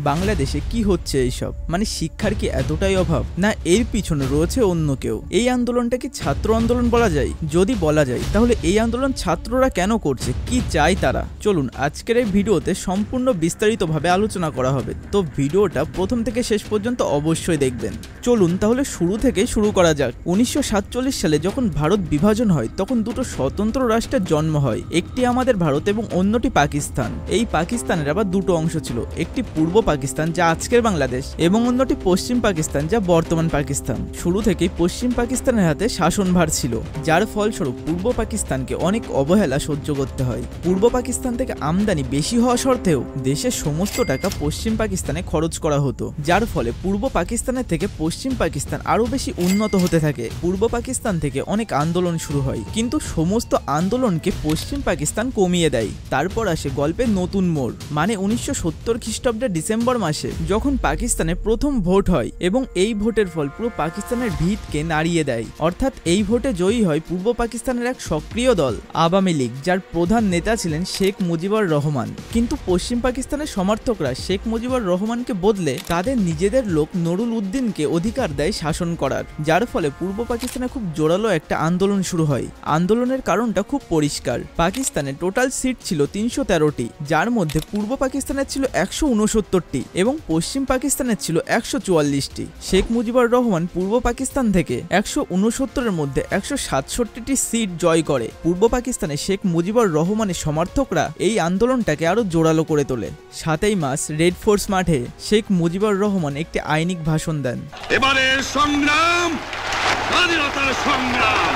বাংলাদেশে কি হচ্ছে এইসব? মানে শিক্ষার কি এতটাই অভাব, না এর পিছনে রয়েছে অন্য কেউ? এই আন্দোলনটা কি ছাত্র আন্দোলন বলা যায়? যদি বলা যায় তাহলে এই আন্দোলন ছাত্ররা কেন করছে, কি চায় তারা? চলুন আজকের এই ভিডিওতে সম্পূর্ণ বিস্তারিতভাবে আলোচনা করা হবে, তো ভিডিওটা প্রথম থেকে শেষ পর্যন্ত অবশ্যই দেখবেন। চলুন তাহলে শুরু থেকে শুরু করা যাক। 1947 সালে যখন ভারত বিভাজন হয় তখন দুটো স্বতন্ত্র রাষ্ট্রের জন্ম হয়, একটি আমাদের ভারত এবং অন্যটি পাকিস্তান। এই পাকিস্তানের আবার দুটো অংশ ছিল, একটি পূর্ব পাকিস্তান যা আজকের বাংলাদেশ এবং অন্যটি পশ্চিম পাকিস্তান যা বর্তমান পাকিস্তান। শুরু থেকেই পশ্চিম পাকিস্তানের হাতে শাসনভার ছিল, যার ফলস্বরূপ পূর্ব পাকিস্তানকে অনেক অবহেলা সহ্য করতে হয়। পূর্ব পাকিস্তান থেকে আমদানি বেশি হওয়া সত্ত্বেও দেশের সমস্ত টাকা পশ্চিম পাকিস্তানে খরচ করা হতো, যার ফলে পূর্ব পাকিস্তানের থেকে পশ্চিম পাকিস্তান আরো বেশি উন্নত হতে থাকে। পূর্ব পাকিস্তান থেকে অনেক আন্দোলন শুরু হয়, কিন্তু সমস্ত আন্দোলনকে পশ্চিম পাকিস্তান কমিয়ে দেয়। তারপর আসে গল্পের নতুন মোড়, মানে 1970 খ্রিস্টাব্দের ডিসেম্বর মাসে যখন পাকিস্তানে প্রথম ভোট হয় এবং এই ভোটের ফল পুরো পাকিস্তানের ভিতকে নাড়িয়ে দেয়। অর্থাৎ এই ভোটে জয়ী হয় পূর্ব পাকিস্তানের এক সক্রিয় দল আওয়ামী লীগ, যার প্রধান নেতা ছিলেন শেখ মুজিবুর রহমান। কিন্তু পশ্চিম পাকিস্তানের সমর্থকরা শেখ মুজিবুর রহমানকে বদলে তাদের নিজেদের লোক নুরুল উদ্দিনকে অধিকার দেয় শাসন করার, যার ফলে পূর্ব পাকিস্তানে খুব জোরালো একটা আন্দোলন শুরু হয়। আন্দোলনের কারণটা খুব পরিষ্কার। পাকিস্তানে টোটাল সিট ছিল 313টি, যার মধ্যে পূর্ব পাকিস্তানের ছিল 169টি এবং পশ্চিম পাকিস্তানের ছিল 144টি। শেখ মুজিবুর রহমান পূর্ব পাকিস্তান থেকে 169-এর মধ্যে 167টি সিট জয় করে। পূর্ব পাকিস্তানে শেখ মুজিবুর রহমানের সমর্থকরা এই আন্দোলনটাকে আরো জোরালো করে তোলে। 7ই মার্চ রেড ফোর্স মাঠে শেখ মুজিবুর রহমান একটি আইনিক ভাষণ দেন। এবারে সংগ্রাম, স্বাধীনতার সংগ্রাম।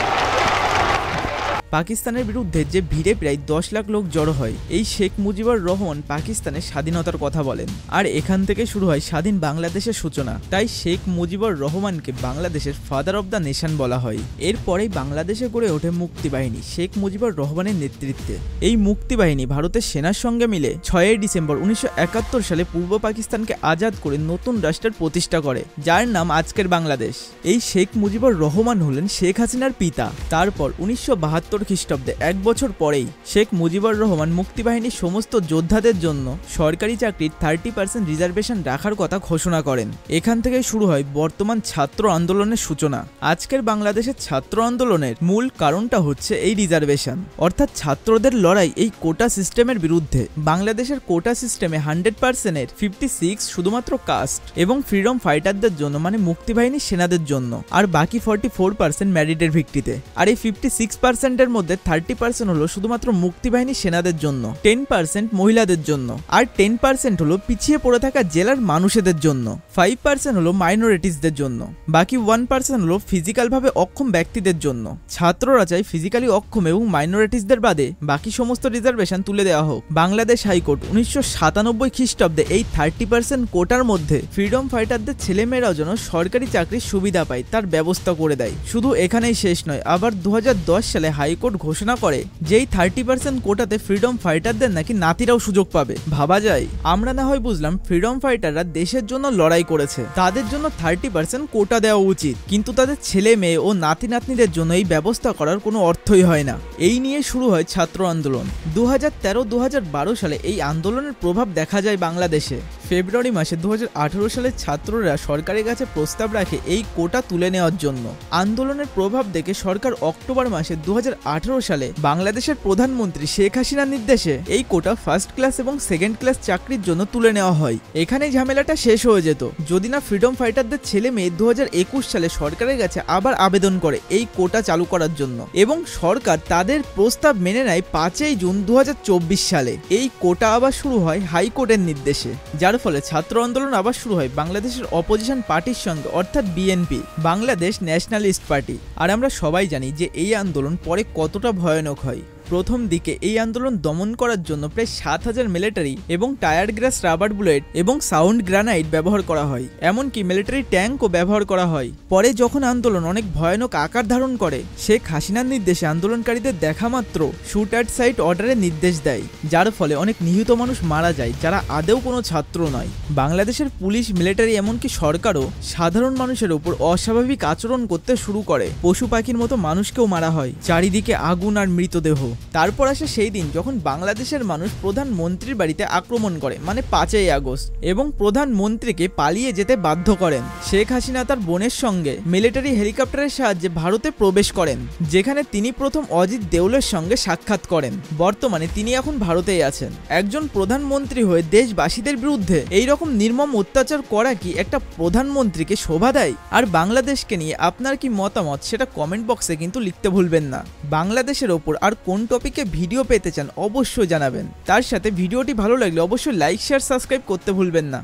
পাকিস্তানের বিরুদ্ধে যে ভিড়ে প্রায় 10 লাখ লোক জড়ো হয়, এই শেখ মুজিবুর রহমান পাকিস্তানের স্বাধীনতার কথা বলেন, আর এখান থেকে শুরু হয় স্বাধীন বাংলাদেশের সূচনা। তাই শেখ মুজিবুর রহমানকে বাংলাদেশের ফাদার অব দ্য নেশন বলা হয়। এরপরেই বাংলাদেশে গড়ে ওঠে মুক্তিবাহিনী শেখ মুজিবুর রহমানের নেতৃত্বে। এই মুক্তিবাহিনী ভারতের সেনার সঙ্গে মিলে 6ই ডিসেম্বর 1971 সালে পূর্ব পাকিস্তানকে আজাদ করে নতুন রাষ্ট্রের প্রতিষ্ঠা করে, যার নাম আজকের বাংলাদেশ। এই শেখ মুজিবুর রহমান হলেন শেখ হাসিনার পিতা। তারপর 1972 খ্রিস্টাব্দে এক বছর পরেই শেখ মুজিবুর রহমান মুক্তিবাহিনীর সমস্ত যোদ্ধাদের জন্য সরকারি চাকরির 30% রিজার্ভেশন রাখার কথা ঘোষণা করেন। এখান থেকে শুরু হয় বর্তমান ছাত্র আন্দোলনের সূচনা। আজকের বাংলাদেশের ছাত্র আন্দোলনের মূল কারণটা হচ্ছে এই রিজার্ভেশন, অর্থাৎ ছাত্রদের লড়াই এই কোটা সিস্টেমের বিরুদ্ধে। বাংলাদেশের কোটা সিস্টেমে 100%-এর 56 শুধুমাত্র কাস্ট এবং ফ্রিডম ফাইটারদের জন্য, মানে মুক্তিবাহিনীর সেনাদের জন্য, আর বাকি 44% ম্যারিটের ভিত্তিতে। আর এই 56%-এর মধ্যে 30% হলো শুধুমাত্র মুক্তিবাহিনী সেনাদের জন্য, 10% মহিলাদের জন্য, আর 10% হলো পিছিয়ে পড়ে থাকা জেলার মানুষদের জন্য, 5% হলো মাইনরিটিসদের জন্য, বাকি 1% হলো ফিজিক্যাল ভাবে অক্ষম ব্যক্তিদের জন্য। ছাত্ররা চায় ফিজিক্যালি অক্ষম এবং মাইনরিটিসদের বাদে বাকি সমস্ত রিজার্ভেশন তুলে দেওয়া হোক। বাংলাদেশ হাইকোর্ট 1997 খ্রিস্টাব্দে এই 30% কোটার মধ্যে ফ্রিডম ফাইটারদের ছেলেমেয়েরাও যেন সরকারি চাকরির সুবিধা পায় তার ব্যবস্থা করে দেয়। শুধু এখানেই শেষ নয়, আবার 2010 সালে হাইকোর্ট ঘোষণা করে যে এই 30% কোটাতে ফ্রিডম ফাইটারদের নাকি নাতিরাও সুযোগ পাবে। ভাবা যায়, আমরা না হয় বুঝলাম ফ্রিডম ফাইটাররা দেশের জন্য লড়াই করেছে, তাদের জন্য 30% কোটা দেওয়া উচিত, কিন্তু তাদের ছেলে মেয়ে ও নাতি নাতনিদের জন্য এই ব্যবস্থা করার কোনো অর্থই হয় না। এই নিয়ে শুরু হয় ছাত্র আন্দোলন। 2013-2012 সালে এই আন্দোলনের প্রভাব দেখা যায় বাংলাদেশে। ফেব্রুয়ারি মাসে 2018 সালের ছাত্ররা সরকারের কাছে প্রস্তাব রাখে এই কোটা তুলে নেওয়ার জন্য। আন্দোলনের প্রভাব দেখে সরকার অক্টোবর মাসে 2018 সালে বাংলাদেশের প্রধানমন্ত্রী শেখ হাসিনার নির্দেশে এই কোটা ফার্স্ট ক্লাস এবং সেকেন্ড ক্লাস চাকরির জন্য তুলে নেওয়া হয়। এখানেই ঝামেলাটা শেষ হয়ে যেত যদি না ফ্রিডম ফাইটারদের ছেলে মেয়ে 2021 সালে সরকারের কাছে আবার আবেদন করে এই কোটা চালু করার জন্য, এবং সরকার তাদের প্রস্তাব মেনে নেয় 5ই জুন 2024 সালে। এই কোটা আবার শুরু হয় হাইকোর্টের নির্দেশে, যার ফলে ছাত্র আন্দোলন আবার শুরু হয় বাংলাদেশের অপোজিশন পার্টির সঙ্গে, অর্থাৎ বিএনপি, বাংলাদেশ ন্যাশনালিস্ট পার্টি। আর আমরা সবাই জানি যে এই আন্দোলন পরে কতটা ভয়ানক হয়। প্রথম দিকে এই আন্দোলন দমন করার জন্য প্রায় 7000 মিলিটারি এবং টায়ার গ্যাস, রাবার বুলেট এবং সাউন্ড গ্রানাইট ব্যবহার করা হয়, এমনকি মিলিটারি ট্যাঙ্কও ব্যবহার করা হয়। পরে যখন আন্দোলন অনেক ভয়ানক আকার ধারণ করে, শেখ হাসিনার নির্দেশে আন্দোলনকারীদের দেখা মাত্র শুট অ্যাট সাইট অর্ডারের নির্দেশ দেয়, যার ফলে অনেক নিহত মানুষ মারা যায় যারা আদেও কোনো ছাত্র নয়। বাংলাদেশের পুলিশ, মিলিটারি এমনকি সরকারও সাধারণ মানুষের উপর অস্বাভাবিক আচরণ করতে শুরু করে। পশু পাখির মতো মানুষকেও মারা হয়, চারিদিকে আগুন আর মৃতদেহ। তারপর আসে সেই দিন যখন বাংলাদেশের মানুষ প্রধানমন্ত্রীর বাড়িতে আক্রমণ করে, মানে 5ই আগস্ট, এবং প্রধানমন্ত্রীকে পালিয়ে যেতে বাধ্য করেন। শেখ হাসিনা তার বোনের সঙ্গে মিলিটারি হেলিকপ্টারের সাহায্যে ভারতে প্রবেশ করেন, যেখানে তিনি প্রথম অজিত দেওলের সঙ্গে সাক্ষাৎ করেন। বর্তমানে তিনি এখন ভারতেই আছেন। একজন প্রধানমন্ত্রী হয়ে দেশবাসীদের বিরুদ্ধে এইরকম নির্মম অত্যাচার করা কি একটা প্রধানমন্ত্রীকে শোভা দেয়? আর বাংলাদেশকে নিয়ে আপনার কি মতামত সেটা কমেন্ট বক্সে কিন্তু লিখতে ভুলবেন না। বাংলাদেশের ওপর আর কোন টপিকে ভিডিও পেতে চান অবশ্যই জানাবেন। তার সাথে ভিডিওটি ভালো লাগলে অবশ্যই লাইক, শেয়ার, সাবস্ক্রাইব করতে ভুলবেন না।